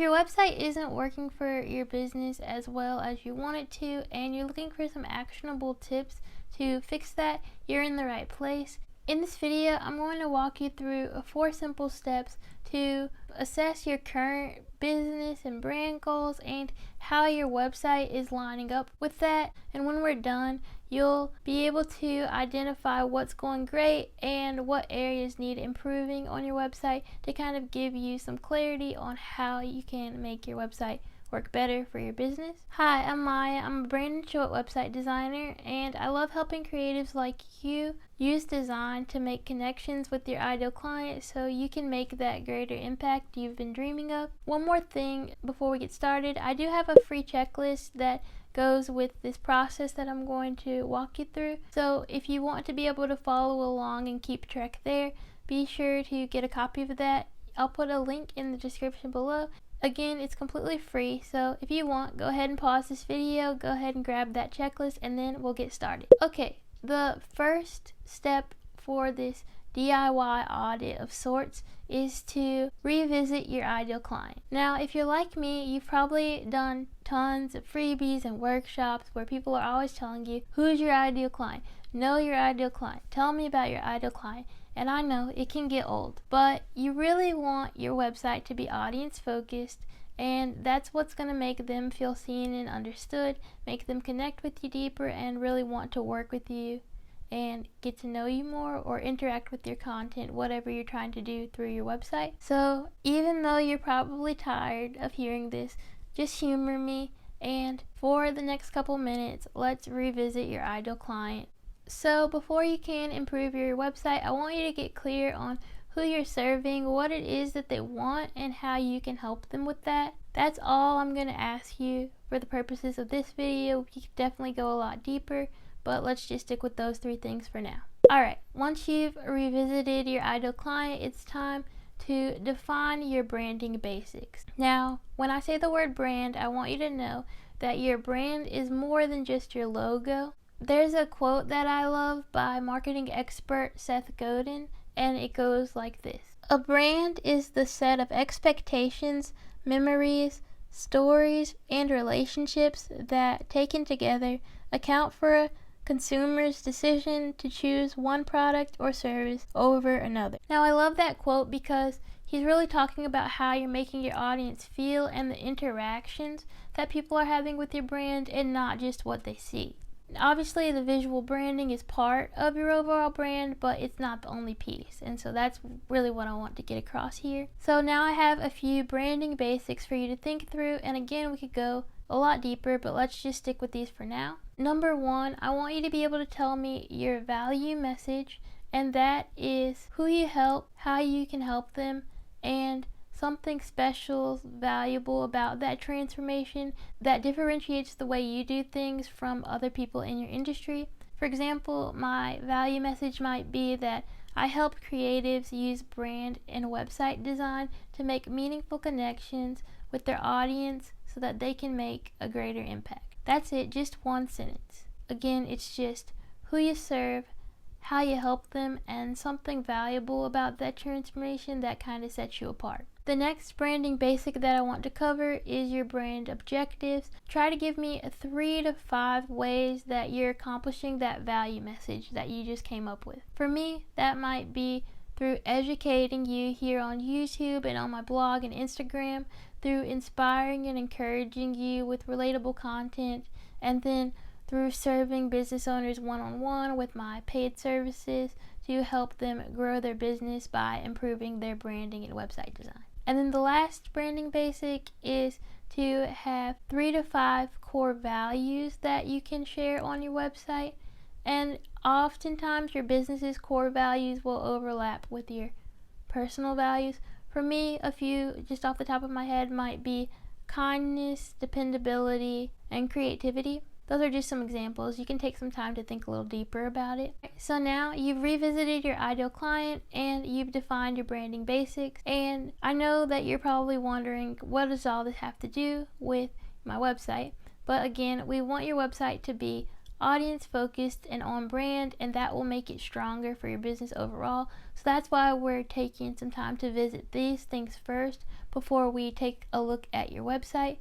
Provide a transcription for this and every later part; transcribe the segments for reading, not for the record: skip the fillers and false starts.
your website isn't working for your business as well as you want it to, and you're looking for some actionable tips to fix that, you're in the right place. In this video, I'm going to walk you through 4 simple steps to assess your current business and brand goals and how your website is lining up with that. And when we're done, you'll be able to identify what's going great and what areas need improving on your website to kind of give you some clarity on how you can make your website work better for your business. Hi, I'm Maya. I'm a brand and short website designer, and I love helping creatives like you use design to make connections with your ideal client so you can make that greater impact you've been dreaming of. One more thing before we get started, I do have a free checklist that goes with this process that I'm going to walk you through. So if you want to be able to follow along and keep track there, be sure to get a copy of that. I'll put a link in the description below. Again, it's completely free, so if you want, go ahead and pause this video, go ahead and grab that checklist, and then we'll get started. Okay, the first step for this DIY audit of sorts is to revisit your ideal client. Now, if you're like me, you've probably done tons of freebies and workshops where people are always telling you, who's your ideal client? Know your ideal client. Tell me about your ideal client. And I know it can get old, but you really want your website to be audience focused, and that's what's going to make them feel seen and understood, make them connect with you deeper and really want to work with you and get to know you more or interact with your content, whatever you're trying to do through your website. So even though you're probably tired of hearing this, just humor me, and for the next couple minutes, let's revisit your ideal client. So before you can improve your website, I want you to get clear on who you're serving, what it is that they want, and how you can help them with that. That's all I'm going to ask you for the purposes of this video. We can definitely go a lot deeper, but let's just stick with those 3 things for now. Alright, once you've revisited your ideal client, it's time to define your branding basics. Now, when I say the word brand, I want you to know that your brand is more than just your logo. There's a quote that I love by marketing expert Seth Godin, and it goes like this. A brand is the set of expectations, memories, stories, and relationships that, taken together, account for a consumer's decision to choose one product or service over another. Now, I love that quote because he's really talking about how you're making your audience feel and the interactions that people are having with your brand and not just what they see. Obviously, the visual branding is part of your overall brand, but it's not the only piece, and so that's really what I want to get across here. So now I have a few branding basics for you to think through, and again, we could go a lot deeper, but let's just stick with these for now. Number 1, I want you to be able to tell me your value message, and that is who you help, how you can help them, and something special, valuable about that transformation that differentiates the way you do things from other people in your industry. For example, my value message might be that I help creatives use brand and website design to make meaningful connections with their audience so that they can make a greater impact. That's it, just 1 sentence. Again, it's just who you serve, how you help them, and something valuable about that transformation that kind of sets you apart. The next branding basic that I want to cover is your brand objectives. Try to give me 3 to 5 ways that you're accomplishing that value message that you just came up with. For me, that might be through educating you here on YouTube and on my blog and Instagram, through inspiring and encouraging you with relatable content, and then through serving business owners one-on-one with my paid services to help them grow their business by improving their branding and website design. And then the last branding basic is to have 3 to 5 core values that you can share on your website. And oftentimes your business's core values will overlap with your personal values. For me, a few just off the top of my head might be kindness, dependability, and creativity. Those are just some examples. You can take some time to think a little deeper about it. So now you've revisited your ideal client and you've defined your branding basics. And I know that you're probably wondering, what does all this have to do with my website? But again, we want your website to be audience focused and on brand, and that will make it stronger for your business overall. So that's why we're taking some time to visit these things first before we take a look at your website.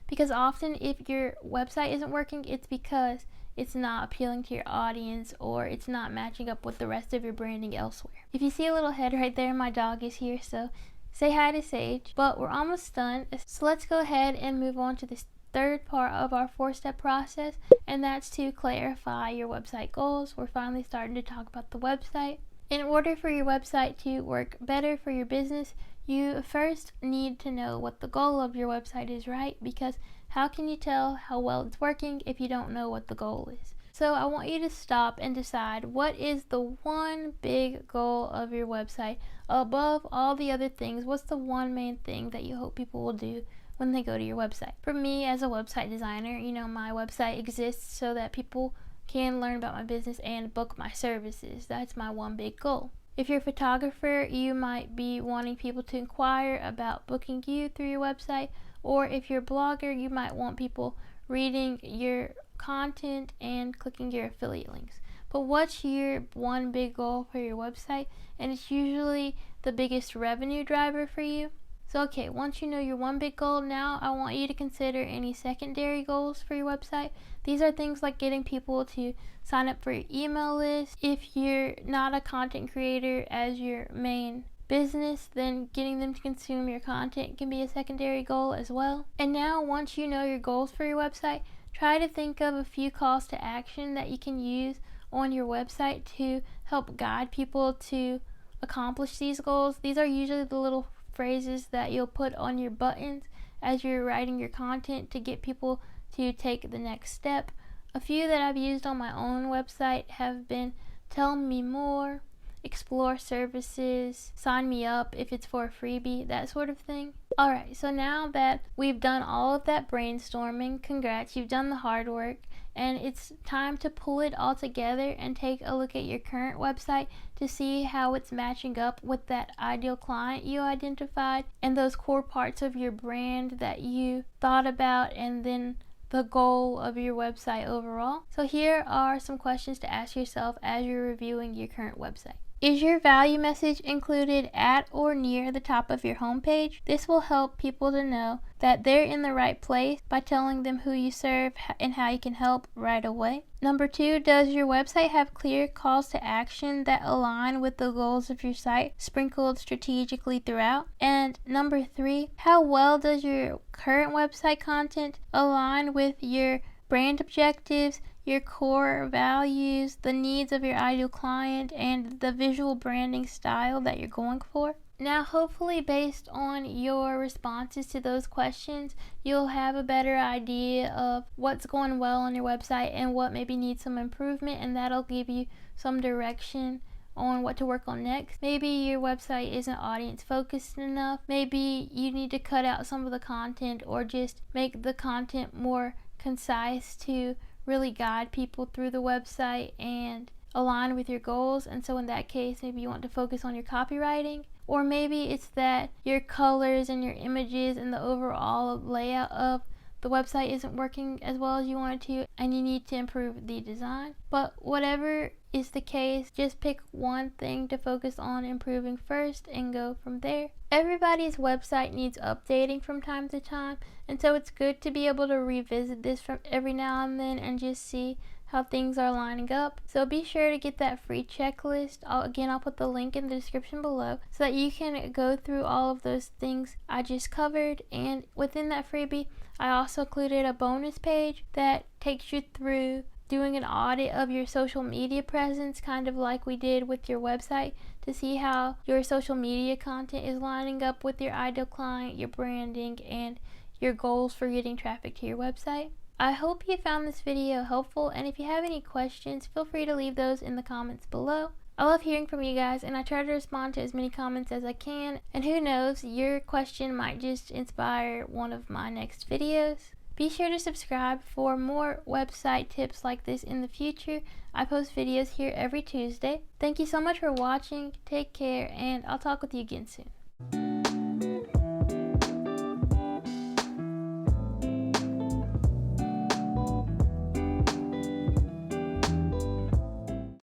Because often if your website isn't working, it's because it's not appealing to your audience or it's not matching up with the rest of your branding elsewhere. If you see a little head right there, my dog is here, so say hi to Sage. But we're almost done, so let's go ahead and move on to this third part of our 4-step process, and that's to clarify your website goals. We're finally starting to talk about the website. In order for your website to work better for your business, you first need to know what the goal of your website is, right? Because how can you tell how well it's working if you don't know what the goal is? So I want you to stop and decide, what is the one big goal of your website above all the other things? What's the one main thing that you hope people will do when they go to your website? For me, as a website designer, my website exists so that people can learn about my business and book my services. That's my one big goal. If you're a photographer, you might be wanting people to inquire about booking you through your website, or if you're a blogger, you might want people reading your content and clicking your affiliate links. But what's your one big goal for your website? And it's usually the biggest revenue driver for you. So okay, once you know your one big goal, now I want you to consider any secondary goals for your website. These are things like getting people to sign up for your email list. If you're not a content creator as your main business, then getting them to consume your content can be a secondary goal as well. And now, once you know your goals for your website, try to think of a few calls to action that you can use on your website to help guide people to accomplish these goals. These are usually the little phrases that you'll put on your buttons as you're writing your content to get people to take the next step. A few that I've used on my own website have been tell me more, explore services, sign me up if it's for a freebie, that sort of thing. Alright, so now that we've done all of that brainstorming, congrats, you've done the hard work, and it's time to pull it all together and take a look at your current website to see how it's matching up with that ideal client you identified and those core parts of your brand that you thought about, and then the goal of your website overall. So here are some questions to ask yourself as you're reviewing your current website. Is your value message included at or near the top of your homepage? This will help people to know that they're in the right place by telling them who you serve and how you can help right away. Number 2, does your website have clear calls to action that align with the goals of your site, sprinkled strategically throughout? And number 3, how well does your current website content align with your brand objectives, your core values, the needs of your ideal client, and the visual branding style that you're going for? Now, hopefully, based on your responses to those questions, you'll have a better idea of what's going well on your website and what maybe needs some improvement, and that'll give you some direction on what to work on next. Maybe your website isn't audience focused enough. Maybe you need to cut out some of the content or just make the content more concise to really guide people through the website and align with your goals. And so in that case, maybe you want to focus on your copywriting, or maybe it's that your colors and your images and the overall layout of the website isn't working as well as you want it to, and you need to improve the design. But whatever is the case, just pick one thing to focus on improving first and go from there. Everybody's website needs updating from time to time, and so it's good to be able to revisit this from every now and then and just see how things are lining up. So be sure to get that free checklist. I'll put the link in the description below so that you can go through all of those things I just covered. And within that freebie, I also included a bonus page that takes you through doing an audit of your social media presence, kind of like we did with your website, to see how your social media content is lining up with your ideal client, your branding, and your goals for getting traffic to your website. I hope you found this video helpful, and if you have any questions, feel free to leave those in the comments below. I love hearing from you guys, and I try to respond to as many comments as I can, and who knows, your question might just inspire one of my next videos. Be sure to subscribe for more website tips like this in the future. I post videos here every Tuesday. Thank you so much for watching, take care, and I'll talk with you again soon.